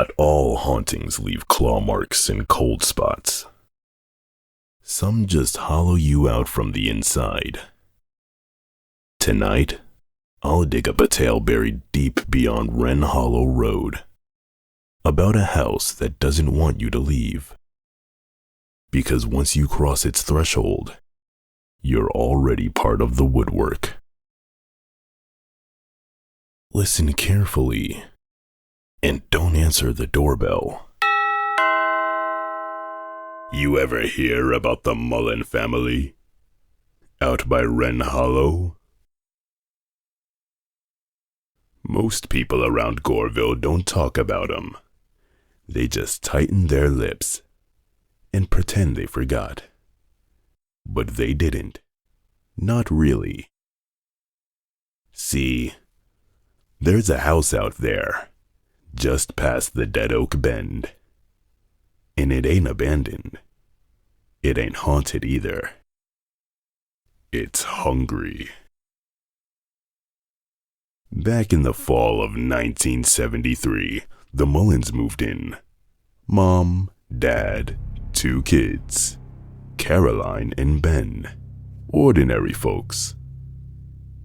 Not all hauntings leave claw marks and cold spots. Some just hollow you out from the inside. Tonight, I'll dig up a tale buried deep beyond Wren Hollow Road, about a house that doesn't want you to leave. Because once you cross its threshold, you're already part of the woodwork. Listen carefully, and don't answer the doorbell. You ever hear about the Mullen family? Out by Wren Hollow? Most people around Goreville don't talk about 'em. They just tighten their lips and pretend they forgot. But they didn't. Not really. See, there's a house out there, just past the Dead Oak Bend. And it ain't abandoned. It ain't haunted either. It's hungry. Back in the fall of 1973, the Mullins moved in. Mom, Dad, 2 kids. Caroline and Ben. Ordinary folks.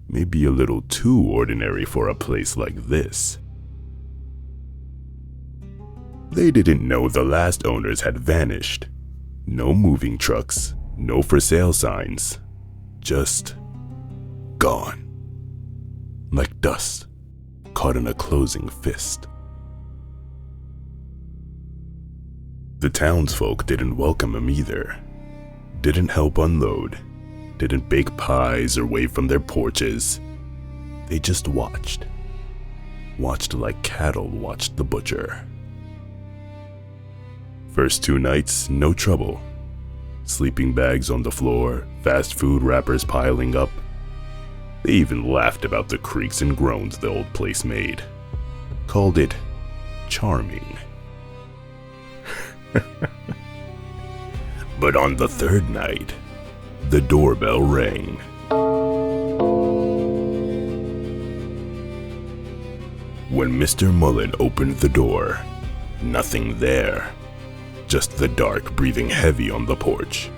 Maybe a little too ordinary for a place like this. They didn't know the last owners had vanished. No moving trucks, no for sale signs. Just gone. Like dust caught in a closing fist. The townsfolk didn't welcome him either. Didn't help unload. Didn't bake pies or wave from their porches. They just watched. Watched like cattle watched the butcher. First 2 nights, no trouble. Sleeping bags on the floor, fast food wrappers piling up. They even laughed about the creaks and groans the old place made. Called it charming. But on the 3rd night, the doorbell rang. When Mr. Mullen opened the door, nothing there. Just the dark breathing heavy on the porch.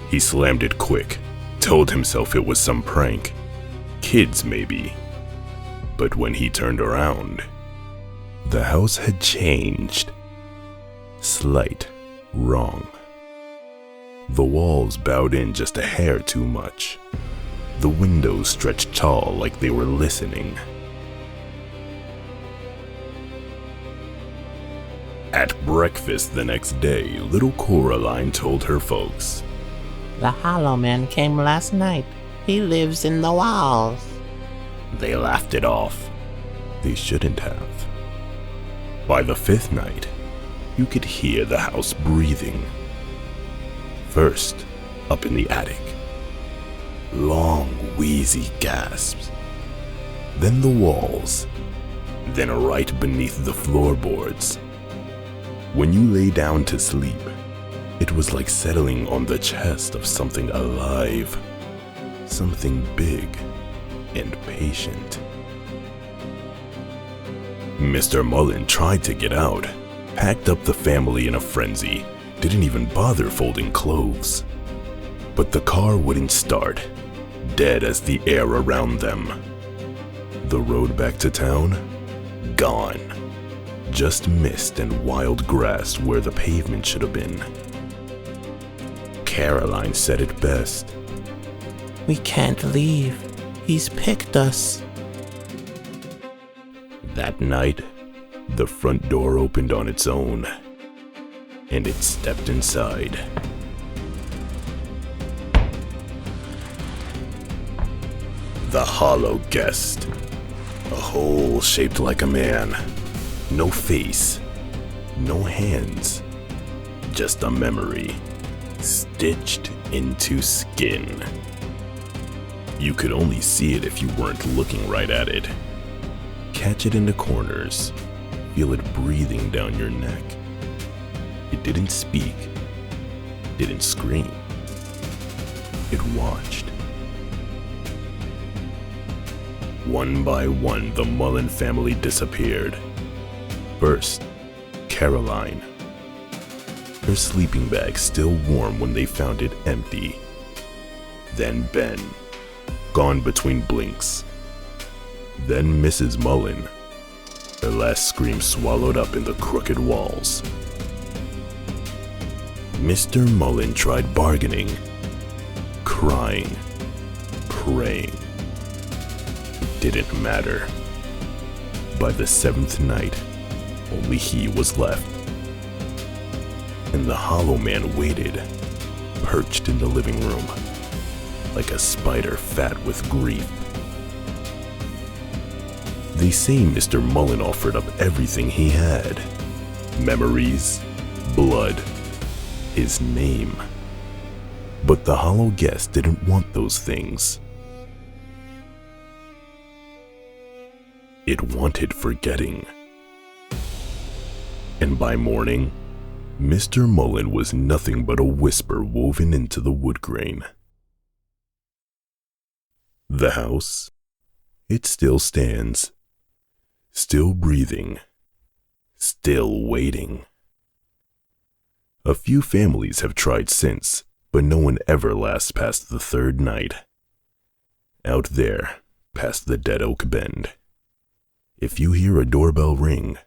He slammed it quick, told himself it was some prank. Kids, maybe. But when he turned around, the house had changed. Slight wrong. The walls bowed in just a hair too much. The windows stretched tall like they were listening. At breakfast the next day, little Coraline told her folks, "The Hollow Man came last night. He lives in the walls." They laughed it off. They shouldn't have. By the 5th night, you could hear the house breathing. First, up in the attic. Long, wheezy gasps. Then the walls. Then right beneath the floorboards. When you lay down to sleep, it was like settling on the chest of something alive. Something big and patient. Mr. Mullen tried to get out, packed up the family in a frenzy, didn't even bother folding clothes. But the car wouldn't start, dead as the air around them. The road back to town? Gone. Just mist and wild grass where the pavement should have been. Caroline said it best. "We can't leave. He's picked us." That night, the front door opened on its own, and it stepped inside. The hollow guest. A hole shaped like a man. No face. No hands. Just a memory. Stitched into skin. You could only see it if you weren't looking right at it. Catch it in the corners. Feel it breathing down your neck. It didn't speak. Didn't scream. It watched. One by one, the Mullen family disappeared. First, Caroline. Her sleeping bag still warm when they found it empty. Then Ben, gone between blinks. Then Mrs. Mullen, her last scream swallowed up in the crooked walls. Mr. Mullen tried bargaining, crying, praying. It didn't matter. By the 7th night, only he was left. And the Hollow Man waited, perched in the living room, like a spider fat with grief. They say Mr. Mullen offered up everything he had. Memories, blood, his name. But the Hollow Guest didn't want those things. It wanted forgetting. And by morning, Mr. Mullen was nothing but a whisper woven into the wood grain. The house, it still stands, still breathing, still waiting. A few families have tried since, but no one ever lasts past the 3rd night. Out there, past the Dead Oak Bend, if you hear a doorbell ring,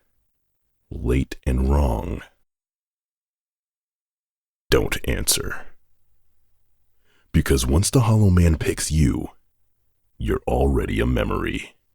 late and wrong, don't answer. Because once the Hollow Man picks you, you're already a memory.